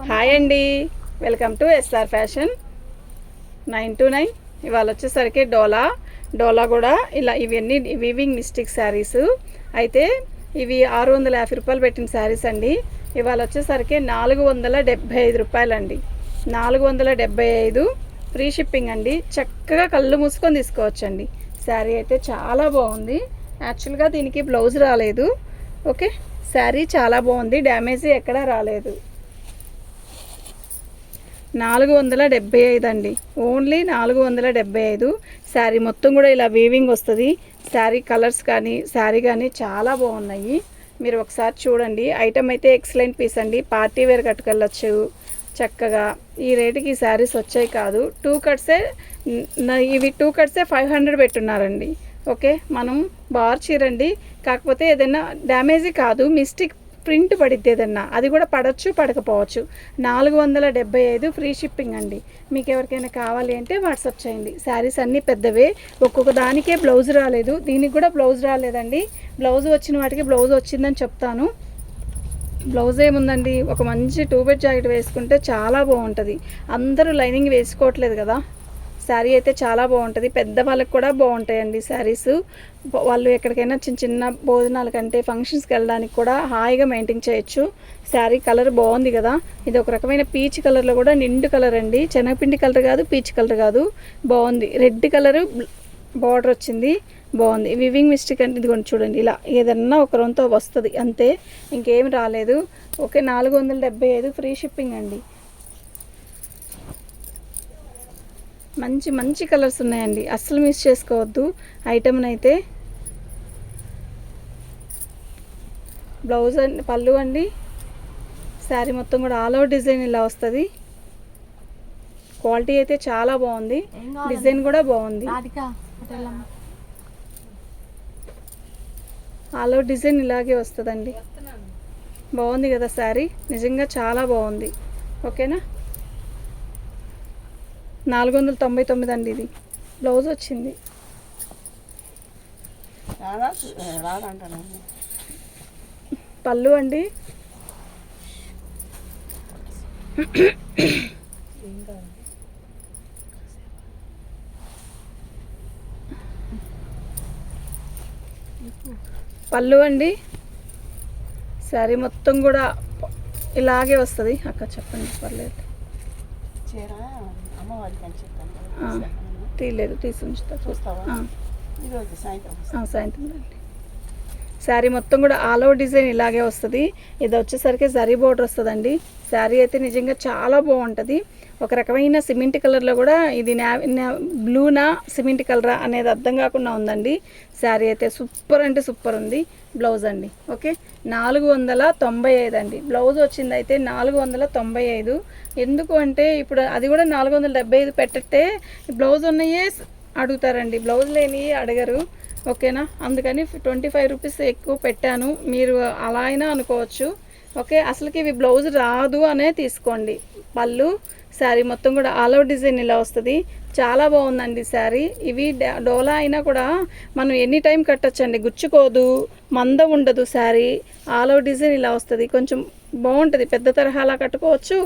Hi అండి, welcome to SR fashion 929. ఇవాళ వచ్చేసరికి డోలా కూడా ఇలా ఇవన్నీ వీవింగ్ మిస్టిక్ శారీస్ అయితే ఇవి 650 రూపాయలు పెట్టిన శారీస్ అండి. ఇవాళ వచ్చేసరికి 475 రూపాయలండి. 475 ఫ్రీ షిప్పింగ్ అండి. చక్కగా కళ్ళు మూసుకొని తీసుకోవచ్చండి. శారీ అయితే చాలా బాగుంది. యాక్చువల్గా దీనికి బ్లౌజ్ రాలేదు. ఓకే, శారీ చాలా బాగుంది, డ్యామేజ్ ఎక్కడా రాలేదు. 475 అండి, ఓన్లీ 475. శారీ మొత్తం కూడా ఇలా వీవింగ్ వస్తుంది. శారీ కలర్స్ కానీ శారీ కానీ చాలా బాగున్నాయి. మీరు ఒకసారి చూడండి. ఐటమ్ అయితే ఎక్సలెంట్ పీస్ అండి. పార్టీ వేర్ కట్టుకెళ్ళచ్చు చక్కగా. ఈ రేటుకి ఈ శారీస్ వచ్చాయి కాదు. 2 కట్సే ఇవి 2 కట్సే 500 పెట్టున్నారండి. ఓకే, మనం బార్ చీరండి. కాకపోతే ఏదైనా డ్యామేజీ కాదు, మిస్టేక్ ప్రింట్ పడిద్ది ఏదన్నా, అది కూడా పడవచ్చు పడకపోవచ్చు. 475 ఫ్రీ షిప్పింగ్ అండి. మీకు ఎవరికైనా కావాలి అంటే వాట్సాప్ చేయండి. శారీస్ అన్నీ పెద్దవే, ఒక్కొక్క దానికే బ్లౌజ్ రాలేదు. దీనికి కూడా బ్లౌజ్ రాలేదండి. బ్లౌజ్ వచ్చిన వాటికి బ్లౌజ్ వచ్చిందని చెప్తాను. బ్లౌజ్ ఏముందండి, ఒక మంచి 2 బెడ్ జాకెట్ వేసుకుంటే చాలా బాగుంటుంది. అందరూ లైనింగ్ వేసుకోవట్లేదు కదా. శారీ అయితే చాలా బాగుంటుంది. పెద్దవాళ్ళకి కూడా బాగుంటాయండి శారీస్. వాళ్ళు ఎక్కడికైనా చిన్న చిన్న భోజనాల కంటే ఫంక్షన్స్కి వెళ్ళడానికి కూడా హాయిగా మెయింటైన్ చేయొచ్చు. శారీ కలర్ బాగుంది కదా. ఇది ఒక రకమైన పీచ్ కలర్లో కూడా నిండు కలర్ అండి. శనగపిండి కలర్ కాదు, పీచ్ కలర్ కాదు, బాగుంది. రెడ్ కలరు బార్డర్ వచ్చింది, బాగుంది. వివింగ్ మిస్టేక్ అంటే ఇదిగోండి చూడండి, ఇలా ఏదన్నా ఒక రొంతో వస్తుంది అంతే, ఇంకేం రాలేదు. ఓకే, 475 ఫ్రీ షిప్పింగ్ అండి. మంచి మంచి కలర్స్ ఉన్నాయండి, అస్సలు మిస్ చేసుకోవద్దు ఐటమ్ని అయితే. బ్లౌజ్ అండి, పళ్ళు అండి. శారీ మొత్తం కూడా ఆల్ ఓవర్ డిజైన్ ఇలా వస్తుంది. క్వాలిటీ అయితే చాలా బాగుంది, డిజైన్ కూడా బాగుంది. ఆల్ ఓవర్ డిజైన్ ఇలాగే వస్తుందండి. బాగుంది కదా శారీ, నిజంగా చాలా బాగుంది. ఓకేనా, 499 అండి. ఇది బ్లౌజ్ వచ్చింది. పళ్ళు అండి. పళ్ళు అండి. శారీ మొత్తం కూడా ఇలాగే వస్తుంది. అక్క చెప్పండి, పర్లేదు. తీయలేదు, తీసి ఉంచుతా, సాయంత్రం రండి. శారీ మొత్తం కూడా ఆల్ ఓవర్ డిజైన్ ఇలాగే వస్తుంది. ఇది వచ్చేసరికి జరీ బోర్డర్ వస్తుందండి. శారీ అయితే నిజంగా చాలా బాగుంటుంది. ఒక రకమైన సిమెంట్ కలర్లో కూడా ఇది బ్లూనా సిమెంట్ కలరా అనేది అర్థం కాకుండా ఉందండి. శారీ అయితే సూపర్ అంటే సూపర్ ఉంది. బ్లౌజ్ అండి. ఓకే, 495 అండి. బ్లౌజ్ వచ్చింది అయితే 495. ఎందుకు అంటే ఇప్పుడు అది కూడా 475 పెట్టే బ్లౌజ్ ఉన్నాయే అడుగుతారండి, బ్లౌజ్ లేని అడగరు. ఓకేనా, అందుకని 25 రూపీస్ ఎక్కువ పెట్టాను. మీరు అలా అయినా అనుకోవచ్చు. ఓకే, అసలుకి ఇవి బ్లౌజ్ రాదు అనే తీసుకోండి. పళ్ళు, శారీ మొత్తం కూడా ఆల్ ఓవర్ డిజైన్ ఇలా వస్తుంది. చాలా బాగుందండి శారీ. ఇవి డోలా అయినా కూడా మనం ఎనీ టైం కట్టచ్చండి, గుచ్చుకోదు, మందం ఉండదు. శారీ ఆల్ ఓవర్ డిజైన్ ఇలా వస్తుంది. కొంచెం బాగుంటుంది. పెద్ద తరహాలా కట్టుకోవచ్చు,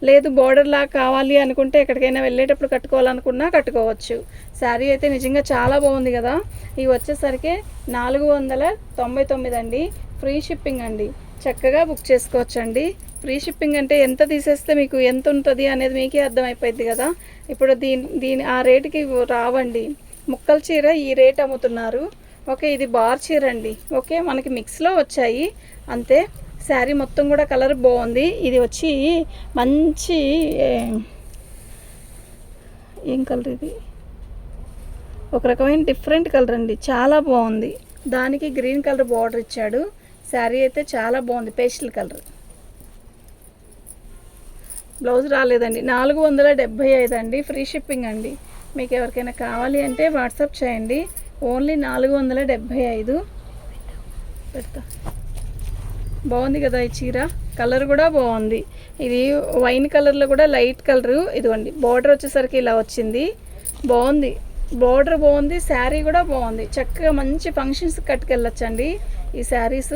లేదు బోర్డర్లా కావాలి అనుకుంటే ఎక్కడికైనా వెళ్ళేటప్పుడు కట్టుకోవాలనుకున్నా కట్టుకోవచ్చు. శారీ అయితే నిజంగా చాలా బాగుంది కదా. ఇవి వచ్చేసరికి 499 అండి. ఫ్రీ షిప్పింగ్ అండి. చక్కగా బుక్ చేసుకోవచ్చండి. ఫ్రీ షిప్పింగ్ అంటే ఎంత తీసేస్తే మీకు ఎంత ఉంటుంది అనేది మీకే అర్థమైపోయింది కదా. ఇప్పుడు దీని ఆ రేటుకి రావండి. ముక్కల చీర ఈ రేట్ అమ్ముతున్నారు. ఓకే, ఇది బార్ చీర అండి. ఓకే, మనకి మిక్స్లో వచ్చాయి అంతే. శారీ మొత్తం కూడా కలర్ బాగుంది. ఇది వచ్చి మంచి ఏం కలర్ ఇది, ఒక రకమైన డిఫరెంట్ కలర్ అండి, చాలా బాగుంది. దానికి గ్రీన్ కలర్ బార్డర్ ఇచ్చాడు. శారీ అయితే చాలా బాగుంది, పేస్టల్ కలర్. బ్లౌజ్ రాలేదండి. 475 అండి. ఫ్రీ షిప్పింగ్ అండి. మీకు ఎవరికైనా కావాలి అంటే వాట్సాప్ చేయండి. ఓన్లీ 475 పెడతా. బాగుంది కదా ఈ చీర, కలర్ కూడా బాగుంది. ఇది వైన్ కలర్లో కూడా లైట్ కలరు. ఇదిగోండి బార్డర్ వచ్చేసరికి ఇలా వచ్చింది, బాగుంది. బార్డర్ బాగుంది, శారీ కూడా బాగుంది. చక్కగా మంచి ఫంక్షన్స్ కట్టుకెళ్ళొచ్చండి ఈ శారీస్.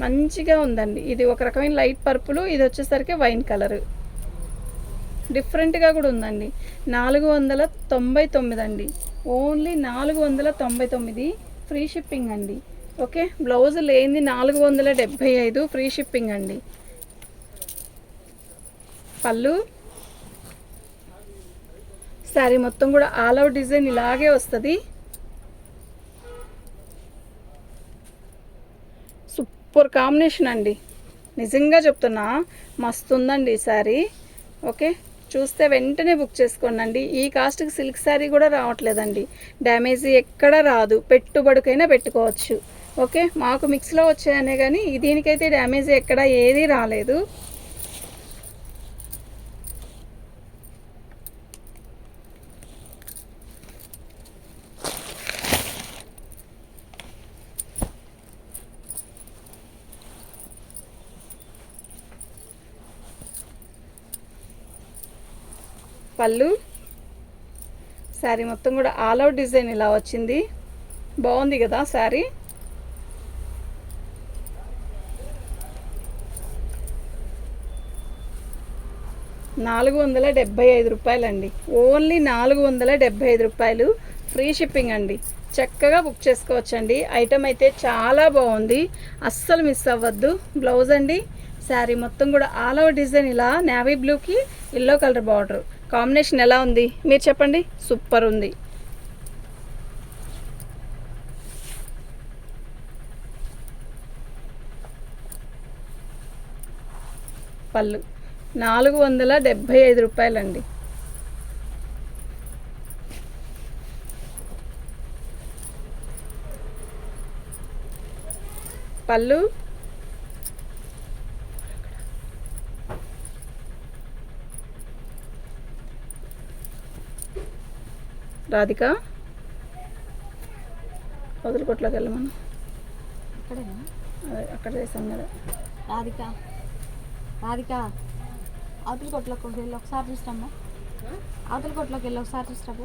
మంచిగా ఉందండి. ఇది ఒక రకమైన లైట్ పర్పుల్, ఇది వచ్చేసరికి వైన్ కలర్. డిఫరెంట్గా కూడా ఉందండి. 499 అండి. ఓన్లీ 499 ఫ్రీ షిప్పింగ్ అండి. ఓకే, బ్లౌజ్ లేనిది 475 ఫ్రీ షిప్పింగ్ అండి. పళ్ళు శారీ మొత్తం కూడా ఆల్ అవుట్ డిజైన్ ఇలాగే వస్తుంది. సూపర్ కాంబినేషన్ అండి, నిజంగా చెప్తున్నా మస్తు ఉందండి ఈ శారీ. ఓకే, చూస్తే వెంటనే బుక్ చేసుకోండి. ఈ కాస్ట్కి సిల్క్ శారీ కూడా రావట్లేదండి, డ్యామేజ్ ఎక్కడ రాదు, పెట్టుబడికైనా పెట్టుకోవచ్చు. ఓకే, మాకు మిక్స్లో వచ్చాయనే కానీ దీనికైతే డ్యామేజ్ ఎక్కడ ఏది రాలేదు. పళ్ళు శారీ మొత్తం కూడా ఆల్ అవుట్ డిజైన్ ఇలా వచ్చింది. బాగుంది కదా శారీ. ₹475 అండి. ఓన్లీ ₹475 ఫ్రీ షిప్పింగ్ అండి. చక్కగా బుక్ చేసుకోవచ్చండి. ఐటమ్ అయితే చాలా బాగుంది, అస్సలు మిస్ అవ్వద్దు. బ్లౌజ్ అండి, శారీ మొత్తం కూడా ఆల్ ఓవర్ డిజైన్ ఇలా నేవీ బ్లూకి ఎల్లో కలర్ బార్డర్ కాంబినేషన్ ఎలా ఉంది మీరు చెప్పండి. సూపర్ ఉంది. పళ్ళు ₹475 అండి. పళ్ళు రాధిక వదులుకోట్లోకి వెళ్ళమను, అక్కడ చేసాం కదా. రాధిక అవతల కొట్లోకి వెళ్ళి ఒకసారి చూస్తామ్మా. అవతల కొట్లోకి వెళ్ళి ఒకసారి చూస్తాము.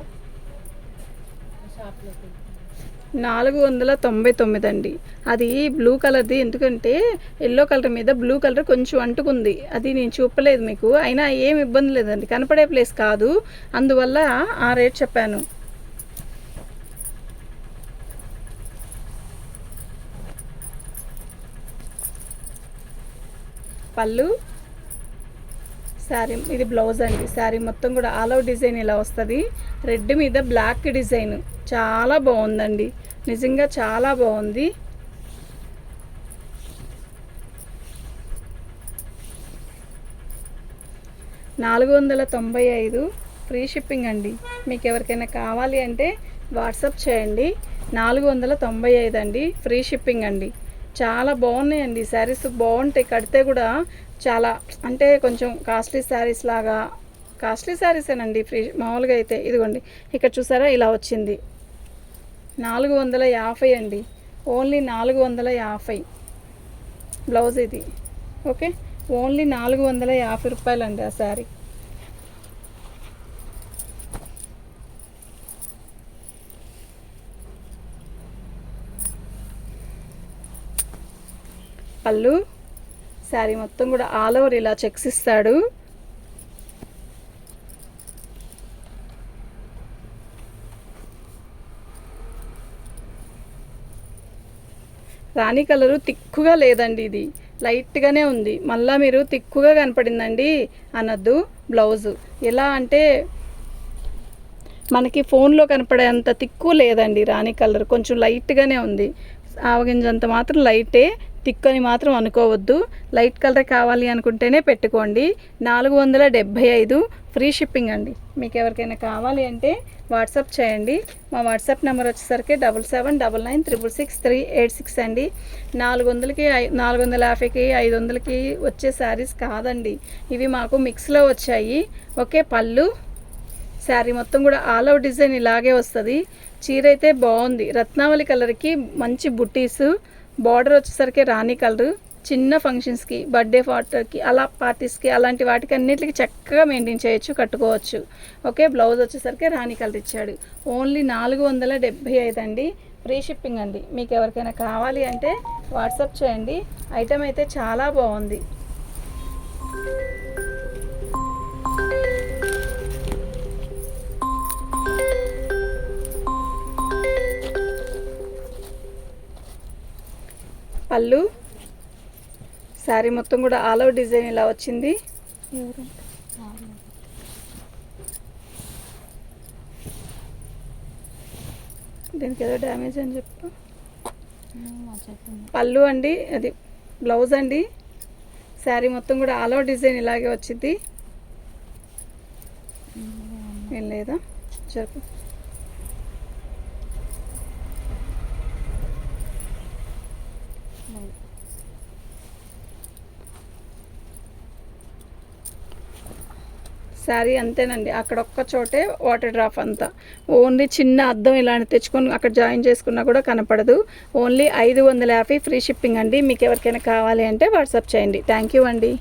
499 అండి. అది బ్లూ కలర్ది, ఎందుకంటే ఎల్లో కలర్ మీద బ్లూ కలర్ కొంచెం అంటుకుంది, అది నేను చూపలేదు మీకు. అయినా ఏం ఇబ్బంది లేదండి, కనపడే ప్లేస్ కాదు, అందువల్ల ఆ రేట్ చెప్పాను. పళ్ళు శారీ, ఇది బ్లౌజ్ అండి. శారీ మొత్తం కూడా ఆల్ అవుట్ డిజైన్ ఇలా వస్తుంది, రెడ్ మీద బ్లాక్ డిజైన్. చాలా బాగుందండి, నిజంగా చాలా బాగుంది. $495 ఫ్రీ షిప్పింగ్ అండి. మీకు ఎవరికైనా కావాలి అంటే వాట్సాప్ చేయండి. 495 అండి, ఫ్రీ షిప్పింగ్ అండి. చాలా బాగున్నాయండి శారీస్, బాగుంటాయి, కడితే కూడా చాలా, అంటే కొంచెం కాస్ట్లీ శారీస్ లాగా, కాస్ట్లీ శారీసేనండి. ఫ్రీ మామూలుగా అయితే ఇదిగోండి ఇక్కడ చూసారా ఇలా వచ్చింది. 450 అండి, ఓన్లీ 450 బ్లౌజ్ ఇది. ఓకే, ఓన్లీ ₹450 అండి ఆ శారీ. పళ్ళు శారీ మొత్తం కూడా ఆల్ ఓవర్ ఇలా చెక్స్ ఇస్తాడు. రాణి కలరు తిక్కుగా లేదండి, ఇది లైట్గానే ఉంది. మళ్ళీ మీరు తిక్కుగా కనపడిందండి అనొద్దు. బ్లౌజు ఎలా అంటే మనకి ఫోన్లో కనపడేంత తిక్కు లేదండి, రాణి కలర్ కొంచెం లైట్గానే ఉంది. ఆవగింజంత మాత్రం లైటే, తిక్కు అని మాత్రం అనుకోవద్దు. లైట్ కలర్ కావాలి అనుకుంటేనే పెట్టుకోండి. 475 ఫ్రీ షిప్పింగ్ అండి. మీకు ఎవరికైనా కావాలి అంటే వాట్సాప్ చేయండి. మా వాట్సాప్ నెంబర్ వచ్చేసరికి 7799666386 అండి. 400కి 450కి 500కి వచ్చే శారీస్ కాదండి, ఇవి మాకు మిక్స్లో వచ్చాయి. ఓకే, పళ్ళు శారీ మొత్తం కూడా ఆల్ అవుట్ డిజైన్ ఇలాగే వస్తుంది. చీర అయితే బాగుంది, రత్నావళి కలర్కి మంచి బుట్టీసు, బార్డర్ వచ్చేసరికి రాణి కలరు. చిన్న ఫంక్షన్స్కి, బర్త్డే పార్టీకి, అలా పార్టీస్కి, అలాంటి వాటికి అన్నిటికి చక్కగా మెయింటైన్ చేయొచ్చు, కట్టుకోవచ్చు. ఓకే, బ్లౌజ్ వచ్చేసరికి రాణి కలర్ ఇచ్చాడు. ఓన్లీ 475 అండి. ఫ్రీ షిప్పింగ్ అండి. మీకు ఎవరికైనా కావాలి అంటే వాట్సాప్ చేయండి. ఐటెం అయితే చాలా బాగుంది. పళ్ళు, శారీ మొత్తం కూడా ఆల్ ఓవర్ డిజైన్ ఇలా వచ్చింది. దీనికి ఏదో డ్యామేజ్ అని చెప్పు. పళ్ళు అండి, అది బ్లౌజ్ అండి. శారీ మొత్తం కూడా ఆల్ ఓవర్ డిజైన్ ఇలాగే వచ్చింది. ఏం లేదా చెప్పు. శారీ అంతేనండి, అక్కడ ఒక్క చోటే వాటర్ డ్రాప్ అంతా. ఓన్లీ చిన్న అద్దం ఇలాంటి తెచ్చుకొని అక్కడ జాయిన్ చేసుకున్నా కూడా కనపడదు. ఓన్లీ 550 ఫ్రీ షిప్పింగ్ అండి. మీకు ఎవరికైనా కావాలి అంటే వాట్సాప్ చేయండి. థ్యాంక్ యూ అండి.